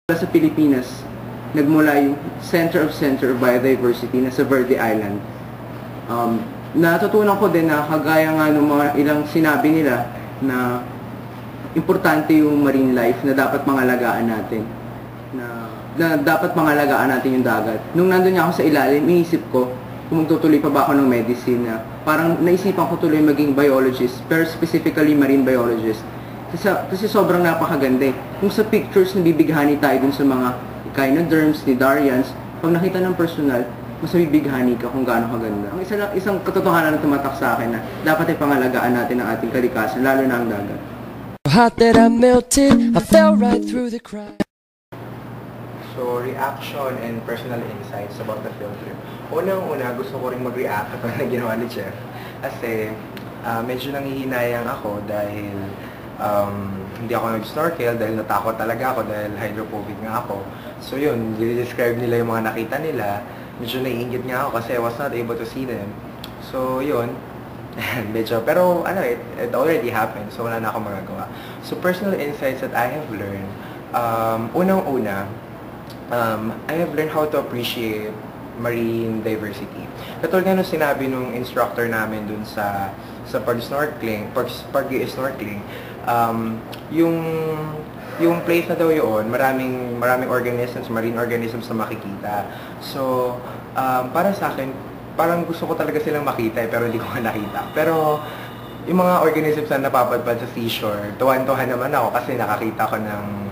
Sa Pilipinas, nagmula yung Center of Biodiversity na sa Verde Island. Natutunan ko din na kagaya nga ng mga ilang sinabi nila na importante yung marine life na dapat pangalagaan natin. Na dapat pangalagaan natin yung dagat. Nung nandun niya ako sa ilalim, iniisip ko kung magtutuloy pa ba ako ng medicine na parang naisipan ko tuloy maging biologist, pero specifically marine biologist. Kasi sobrang napakaganda eh. Kung sa pictures, nabibighani tayo dun sa mga echinoderms, cnidarians, pag nakita ng personal, mas nabibighani ka kung gaano kaganda. Ang isang katotohanan na tumatak sa akin na dapat ay pangalagaan natin ang ating kalikasan, lalo na ang dagat. Hot that I melted, I fell right through the crowd. So, reaction and personal insights about the field trip. Unang-una, gusto ko rin mag-react kapag na ginawa ni Jeff. Kasi, medyo nangihinayang ako dahil hindi ako nag-snorkel dahil natakot talaga ako dahil hydrophobic nga ako. So yun, describe nila yung mga nakita nila. Medyo naiingit nga ako kasi I was not able to see them. So yun, medyo, pero ano, it already happened, so wala na akong magagawa. So personal insights that I have learned, unang-una, I have learned how to appreciate marine diversity. Katulad nga nung sinabi nung instructor namin dun sa pag-snorkeling, yung place na daw yun, maraming organisms, marine organisms na makikita. So, para sa akin, parang gusto ko talaga silang makita pero hindi ko nga nakita. Pero, yung mga organisms na napapadpad sa seashore, tuwan-tuwan naman ako kasi nakakita ko ng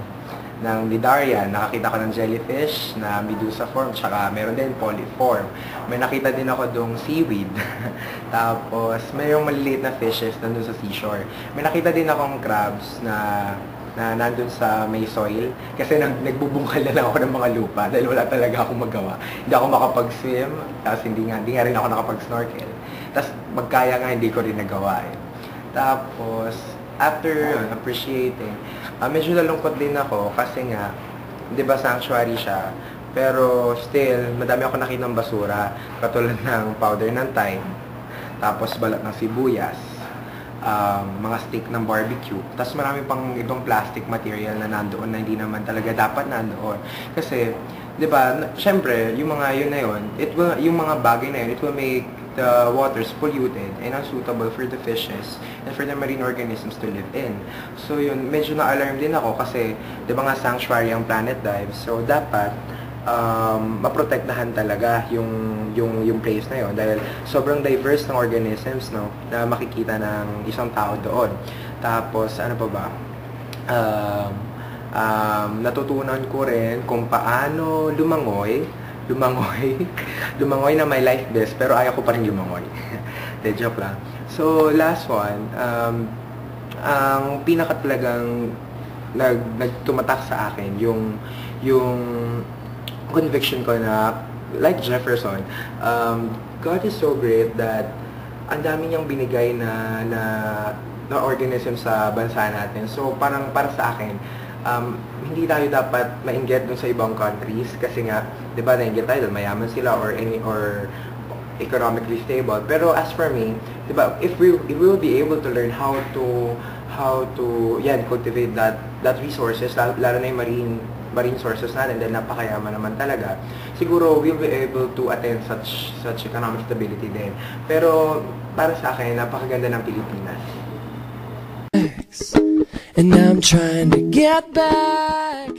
Cnidarian, nakakita ko ng jellyfish na medusa form, tsaka meron din polyform. May nakita din ako dong seaweed. Tapos, mayroong maliliit na fishes nandun sa seashore. May nakita din akong crabs na nandun sa may soil. Kasi nagbubungkal na lang ako ng mga lupa dahil wala talaga akong magawa. Hindi ako makapag-swim, tapos hindi nga rin ako nakapag-snorkel. Tapos, magkaya nga hindi ko rin nagawa eh. Tapos, after appreciating, medyo nalungkot din ako kasi nga, di ba sanctuary siya, pero still, madami ako nakita ng basura, katulad ng powder ng thyme, tapos balat ng sibuyas, mga stick ng barbecue, tapos marami pang ibang plastic material na nandoon na hindi naman talaga dapat nandoon. Kasi, di ba, syempre, yung mga yun na yun, yung mga bagay na yun, it will make the waters polluted and unsuitable for the fishes and for the marine organisms to live in. So yun, medyo na-alarm din ako kasi, di ba nga sanctuary ang Planet Dive, so dapat maprotektahan talaga yung place na yun dahil sobrang diverse ng organisms, no, na makikita ng isang tao doon. Tapos, ano pa ba? Natutunan ko rin kung paano lumangoy na may life vest, pero ayaw ko pa rin lumangoy. De, joke lang. So, last one, ang pinaka talagang nagtumatak sa akin, yung conviction ko na, like Jefferson, God is so great that ang dami niyang binigay na organism sa bansa natin. So, parang para sa akin, hindi tayo dapat mainggit dun sa ibang countries kasi nga, di ba, nainggit tayo dun, mayaman sila or economically stable. Pero as for me, di ba, if we will be able to learn how to cultivate that resources, lalo na yung marine sources natin, dahil napakayaman naman talaga, siguro we'll be able to attain such economic stability din. Pero para sa akin, napakaganda ng Pilipinas. And now I'm trying to get back.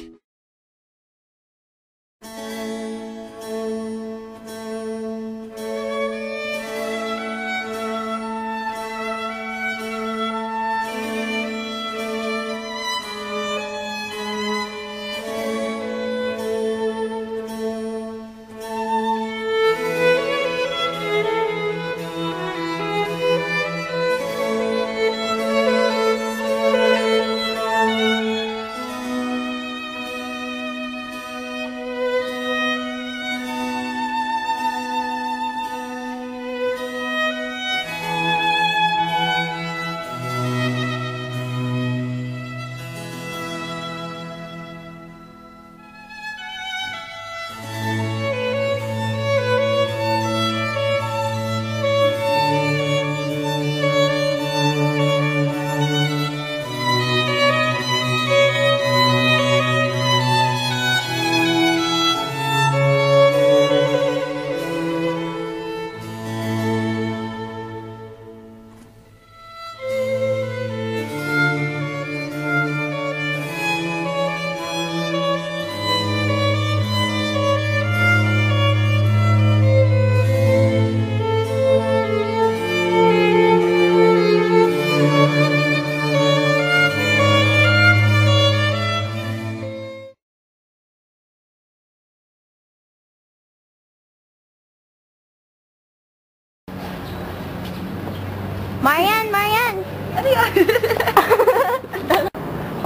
Marian! Ano yun?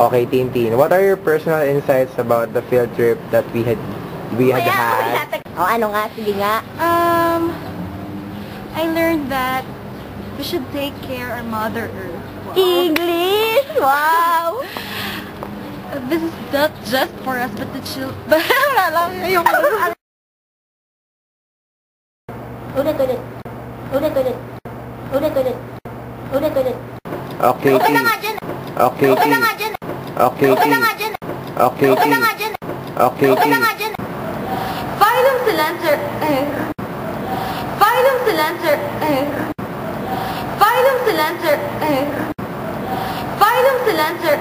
Okay, Tintin, what are your personal insights about the field trip that we had had? O, ano nga? Sige nga. I learned that we should take care of Mother Earth. English! Wow! This is not just for us, but the children. Wala lang yung... Ulit. Okay, Okay na Tin. nga dyan! Okay, Okay Tin. na nga dyan! Okay, Okay na Tin. nga dyan! Okay, Okay na Tin. nga dyan! Okay, Okay na Tin. nga dyan! Phylum Silencer. Phylum Silencer. Phylum Silencer. Phylum Silencer.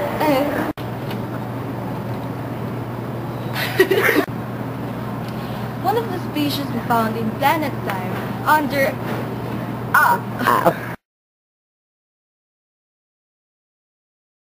One of the species we found in planet time under...